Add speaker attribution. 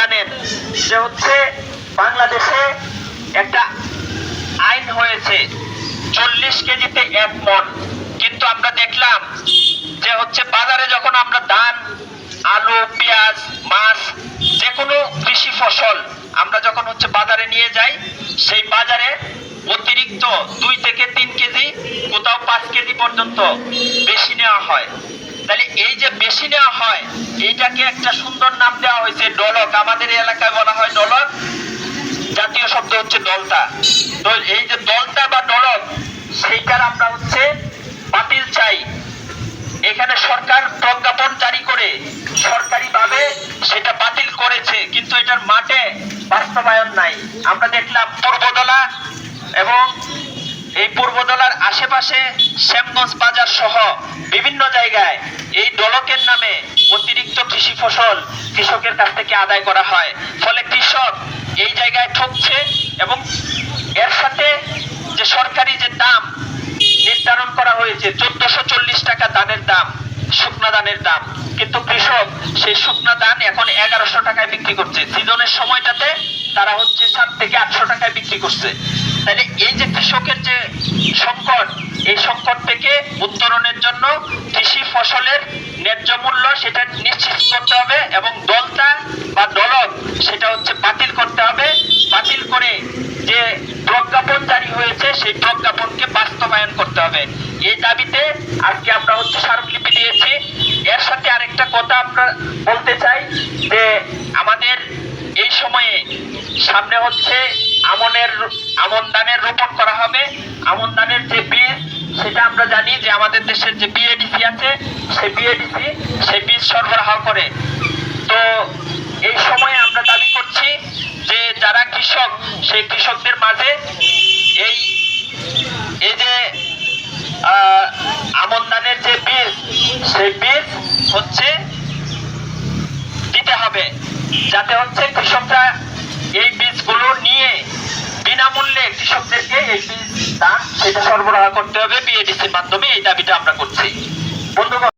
Speaker 1: জানেন যে হচ্ছে বাংলাদেশে একটা আইন হয়েছে 40 কেজিতে 1 মণ। কিন্তু আমরা দেখলাম যে হচ্ছে বাজারে যখন আমরা ধান, আলু, পেঁয়াজ, মাছ, যে কোনো কৃষি ফসল আমরা যখন হচ্ছে বাজারে নিয়ে যাই, সেই বাজারে অতিরিক্ত 2 থেকে 3 কেজি, কোথাও 5 কেজি পর্যন্ত বেশি নেওয়া হয়। তাহলে এই যে বেশি নেওয়া হয়, এইটাকে একটা সুন্দর নাম দেওয়া হয়েছে ডলক। আমাদের এলাকায় বলা হয় ডলক, জাতীয় শব্দ হচ্ছে দলতা। তো এই যে দলতা বা ডলক, সেইটার আমরা হচ্ছে বাতিল চাই। এখানে সরকার প্রজ্ঞাপন জারি করে সরকারিভাবে সেটা বাতিল করেছে, কিন্তু এটার মাঠে বাস্তবায়ন নাই। আমরা দেখলাম পূর্বদলা এবং এই পূর্বদলার আশেপাশে শ্যামগঞ্জ বাজার সহ বিভিন্ন জায়গায় এই ডলকের নামে অতিরিক্ত কৃষি ফসল কৃষকের কাছ থেকে আদায় করা হয়। ফলে কৃষক এই জায়গায় ঠকছে এবং এর সাথে যে সরকারি যে দাম নির্ধারণ করা হয়েছে 1440 টাকা ধানের দাম, শুকনা ধানের দাম, কিন্তু কৃষক সেই শুকনা ধান এখন 1100 টাকায় বিক্রি করছে। সিজনের সময়টাতে তারা হচ্ছে 7 থেকে 800 টাকায় বিক্রি করছে। তাহলে এই যে কৃষকের যে সংকট, এই সংকট থেকে উত্তরণের জন্য কৃষি ফসলের ন্যায্য মূল্য সেটা নিশ্চিত করতে হবে এবং দলতা বা ডলক সেটা হচ্ছে বাতিল করতে হবে। বাতিল করে যে প্রজ্ঞাপন জারি হয়েছে সেই প্রজ্ঞাপনকে বাস্তবায়ন করতে হবে। এই দাবিতে আজকে আমরা হচ্ছে স্মারকলিপি দিয়েছি। এর সাথে আরেকটা কথা আমরা বলতে চাই যে আমাদের এই সময়ে সামনে হচ্ছে আমন ধানের রোপণ করা হবে। আমন ধানের যে বীজ, সেটা আমরা জানি যে আমাদের দেশের যে বিএডিসি আছে, সেই বিএডিসি সেই বীজ সরবরাহ করে। তো এই সময়ে আমরা দাবি করছি যে যারা কৃষক, সেই কৃষকদের মাঝে এই যে আমন ধানের যে বীজ, সেই বীজ হচ্ছে দিতে হবে, যাতে হচ্ছে কৃষকরা এই বীজগুলো নিয়ে বিনামূল্যে কৃষকদেরকে এই বীজ ধান সেটা সরবরাহ করতে হবে বিএডিসির মাধ্যমে। এই দাবিটা আমরা করছি। বন্ধুগণ,